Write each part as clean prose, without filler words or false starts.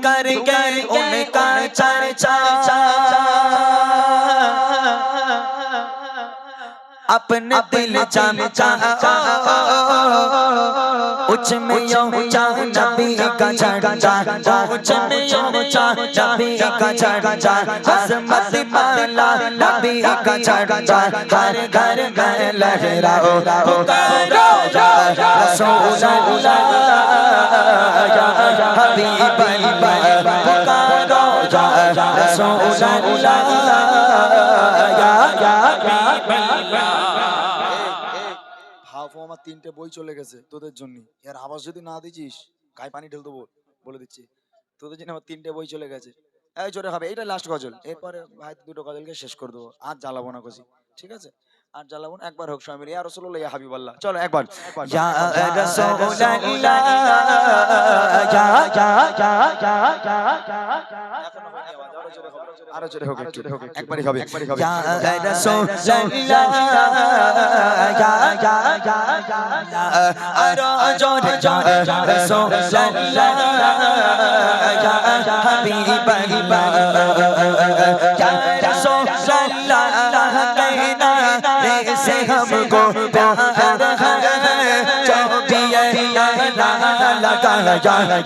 कर गए उनका चर्चा अपने दिल चमचा उच्च में ऊंचा नबी का झंडा उच्च में ऊंचा नबी का झंडा अज़मत वाला नबी का झंडा हर घर में लहराओ पुकारो या रसूल अल्लाह या हबीब अल्लाह पुकारो या रसूल अल्लाह या हबीब अल्लाह। আমার তিনটে বই চলে গেছে তোদের জন্য, এর আওয়াজ যদি না দিছিস গায়ে পানি ঢেল দেবো বলে দিচ্ছি। তোদের জন্য আমার তিনটে বই চলে গেছে। এই জোরে হবে, এইটা লাস্ট গজল, এরপরে ভাই দুটো গজলকে শেষ করে দেবো, আর জ্বালাবো না খুশি, ঠিক আছে? আর জ্বালাবো না, একবার হোক সবাই মিলে ইয়া রাসূলুল্লাহ ইয়া হাবিবাল্লাহ, চলো একবার ইয়া রাসূলুল্লাহ ইয়া আরো জোরে হোক, একবারই হবে ইয়া রাসূলুল্লাহ আরো জোরে জোরে রাসূলুল্লাহ ইয়া হাবিবাল্লাহ ইয়া রাসূলুল্লাহ कहना से हमको प्यार है जो भी लगा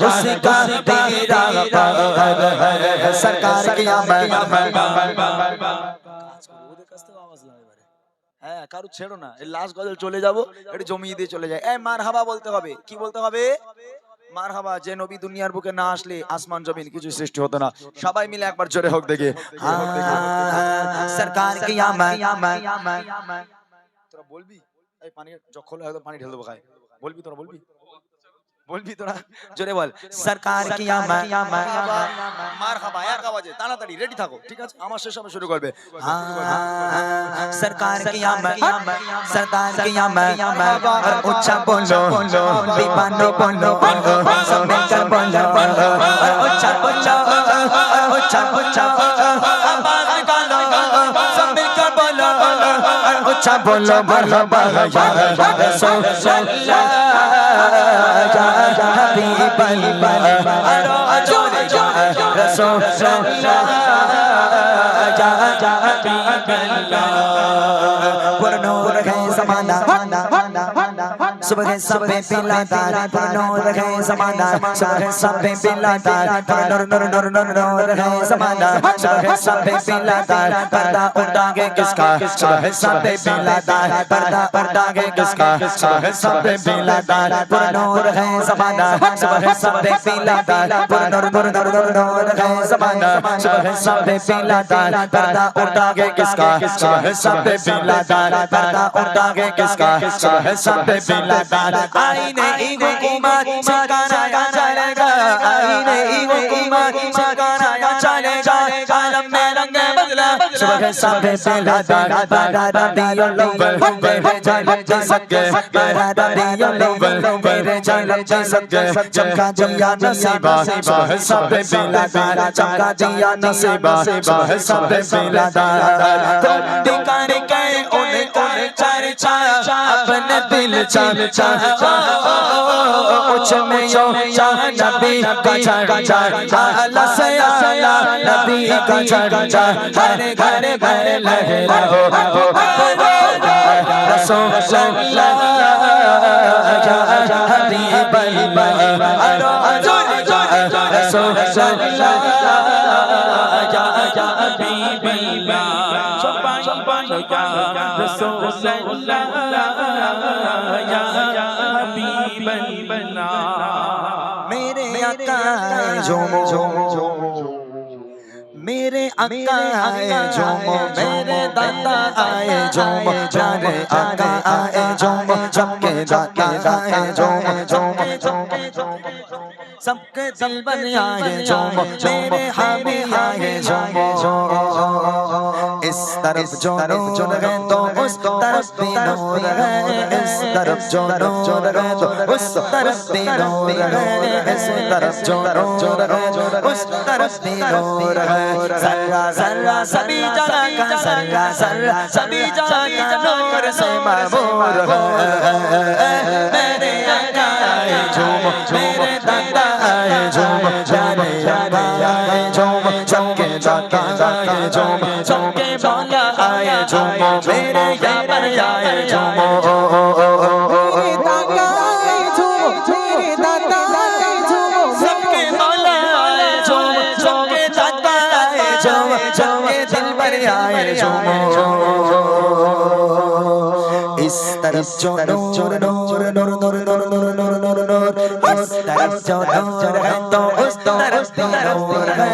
उसका तेरा प्यार है सरकार की आमद হ্যাঁ কারু ছেড়ো না, এই লাস্ট গজল চলে যাবো, একটু জমিয়ে দিয়ে চলে যায়। এই মারহাবা বলতে হবে, কি বলতে হবে? মারহাবা। যে নবী দুনিয়ার বুকে না আসলে আসমান জমিন কিছু সৃষ্টি হতো না। সবাই মিলে একবার জোরে হোক দেখে সরকার কি আমদ। তোরা বলবি এই পানি যখন হলো পানি ঢেলে দেবো গায়ে, বলবি তোরা, বলবি বলবি তোরা, জোরে বল সরকার কি আমদ। মারহাবা এক আওয়াজে তাড়াতাড়ি রেডি থাকো, ঠিক আছে? আমার শেষ হবে শুরু করবে। सरकार की आमद सरदार की आमद और ऊंचा बोलो दीवानो बोलो सब मिलकर बोलो और ऊंचा बोलो ऊंचा ऊंचा आवाज निकालो सब मिलकर बोलो और ऊंचा बोलो मरहबा या रसूलल्लाह या हबीब अल्लाह और जोरे जोरे रसूलल्लाह या हबीब अल्लाह पुरनूर है ज़माना सुबह सब पे पिलाता पुरनूर है ज़माना सुबह सब पे पिलाता नूर नूर नूर नूर नूर है ज़माना सुबह सब पे पिलाता पर्दा उठाके किसका सुबह सब पे पिलाता पर्दा उठाके किसका सुबह सब पे पिलाता पुरनूर है ज़माना सुबह सब पे पिलाता पुरनूर नूर नूर नूर नूर है ज़माना सुबह सब पे पिलाता पर्दा उठाके किसका सुबह सब पे पिलाता पर्दा उठाके किसका सुबह सब पे पिलाता आईने ईगो कुमार सिखाना चलेगा आईने ईगो कुमार सिखाना चलेगा आलम में रंग बदला सुबह सब पे पिलाता बारा दियो लोबल मेरे जालम जा सके बारा दियो लोबल मेरे जालम जा सके चमका दिया नसीबा सुबह सब पे पिलाता चमका दिया नसीबा सुबह सब पे पिलाता दिखाने के उनका चर्चा अपने दिल चमचा उच्च में ऊंचा नबी का झंडा आला से आला नबी का झंडा हर घर घर लहराओ रसूलल्लाह या हबीब अल्लाह रसूलल्लाह या हबीब अल्लाह रसूलल्लाह या हबीब अल्लाह मेरे आका झूमो मेरे आका आए झूमो मेरे दादा आए झूमो मेरे आका आए झूमो सबके दादा आए झूमो सबके दिल बन आए झूमो मेरे हामी आए झूमो इस तरफ जो नूर है तो उस तरफ भी नूर है इस तरफ जो नूर है तो उस तरफ भी नूर है इस तरफ जो नूर है उस तरफ भी नूर है सर्रा सर्रा सभी जगह का सर्रा सर्रा सभी जगह का नूर से मामूर है मेरे आका आए झूमो मेरे दादा आए झूमो मेरे आए झूमो इस तरफ जो नूर नूर नूर नूर नूर नूर नूर नूर नूर इस तरफ जो नूर है तो उस तरफ भी नूर है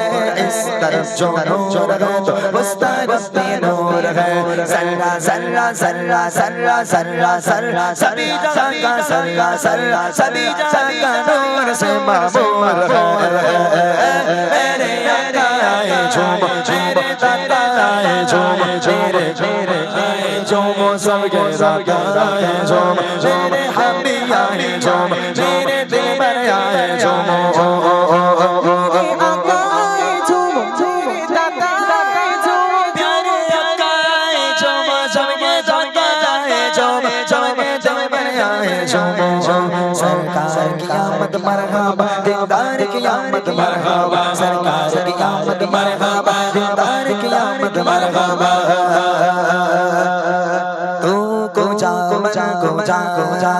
इस तरफ जो नूर है तो उस तरफ भी नूर है सर्रा सर्रा सर्रा सर्रा सर्रा सर्रा सभी जगह का सर्रा सर्रा सभी जगह का नूर से मामूर है मेरे आका आए झूम मेरे दादा आए झूम मेरे मेरे आए झूम सबके दादा आए झूम मेरे हबी आए झूम मेरे दिलबर आए झूम आका आए झूम मेरे दादा आए झूम प्यारे आका आए झूम सबके दादा आए झूम सबके दिलबर आए झूम सरकार की आमद मरहबा दिलदार की आमद मरहबा सरकार की आमद मरहबा दिलदार की आमद मरहबा तू को जा मजा को जा को जा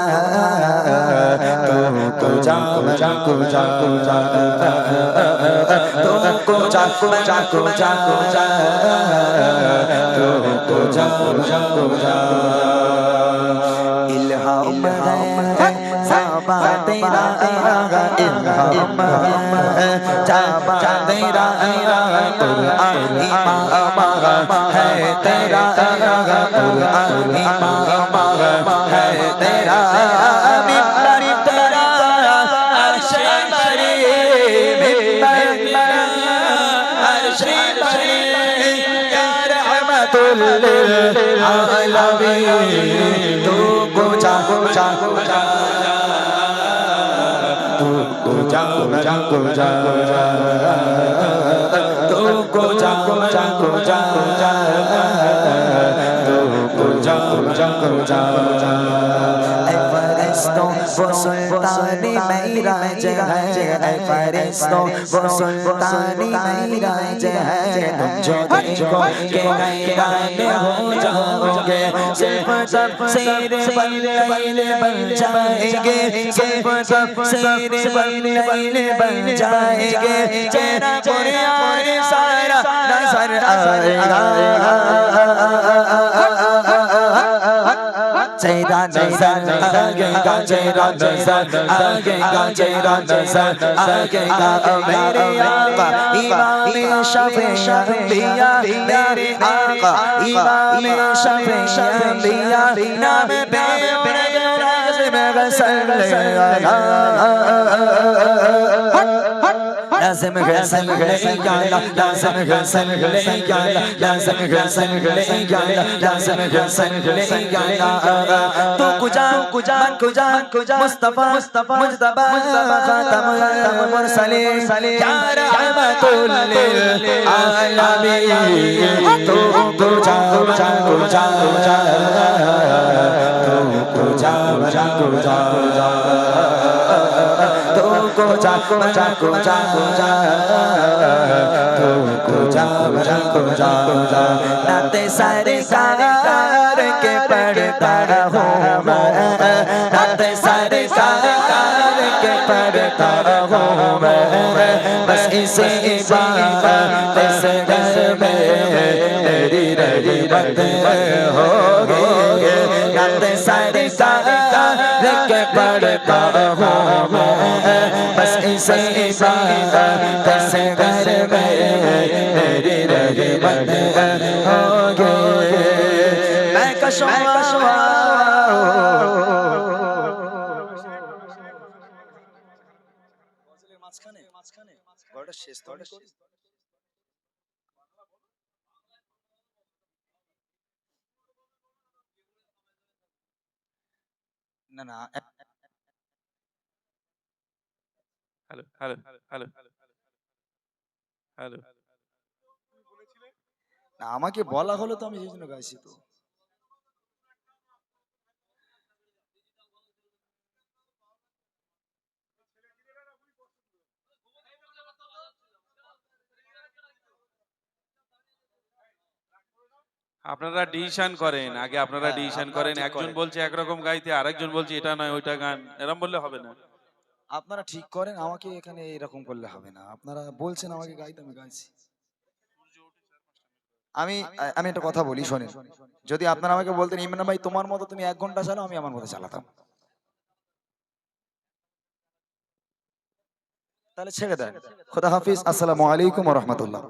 तू को जा मजा को जा को जा तू को जा मजा को जा को जा तू को जा मजा को जा इल्हाम है साबा तेरा इल्हाम है जाबा तेरा कुरान इमाम है तेरा कुरान इमाम है तेरा मिंबर तेरा अर्श बरी मिंबर तेरा अर्श बरी या रहमतुल लिल आलमीन तू को जा तू को जा तू को जा तू को जा तू को जा फरिश्तों वो सुल्तानी मेराज है फरिश्तों वो सुल्तानी मेराज है तुम जो देखो के हैरान हो जाओगे सिर्फ तफसीर बल्लैल बन जाएंगे सिर्फ तफसीर बल्लैल बन जाएंगे तेरा कुरान सारा नजर आएगा चेहरा नजर आगेगा चेहरा नजर आगेगा चेहरा नजर आगेगा मेरे आका इमाम शफीअ अंबिया मेरे आका इमाम शफीअ अंबिया नाम पे लाज़िम गसल लाज़िम गसल लाज़िम गसल लाज़िम गसल लाज़िम गसल तू कुजा मन कुजा मुस्तफा मुजतबा खातमुल मुरसलीन या रहमतुल लिल आलमीन तू कुजा तू कुजा नाते सरकार के पढ़ता हूँ नाते सरकार के पढ़ता हूँ बस इसी इबादत से घर में मेरी रहमत होगी नाते सरकार के पढ़ता हूँ बस इसी इबादत से घर में मेरी रहमत होगी मैं कशवा মাঝখানে গড়টা শেষ তো না না হ্যালো হ্যালো হ্যালো হ্যালো না আমাকে বলা হলো তো আমি সেই জন্য গাইছি তো আপনারা ডিসিশন করেন আগে আপনারা ডিসিশন করেন একজন বলছে একরকম গাইতে আরেকজন বলছে এটা নয় ওইটা গান এরকম বললে হবে না আপনারা ঠিক করেন আমাকে এখানে এরকম করলে হবে না আপনারা বলছেন আমাকে গাইতে আমি গাইছি আমি একটা কথা বলি শোনেন, যদি আপনারা আমাকে বলতেন ইমরান ভাই তোমার মতো তুমি 1 ঘন্টা চালাও, আমি আমার মতো চালাতাম, তাহলে ছেড়ে দেন। খোদা হাফিজ, আসসালামু আলাইকুম ওয়া রাহমাতুল্লাহ।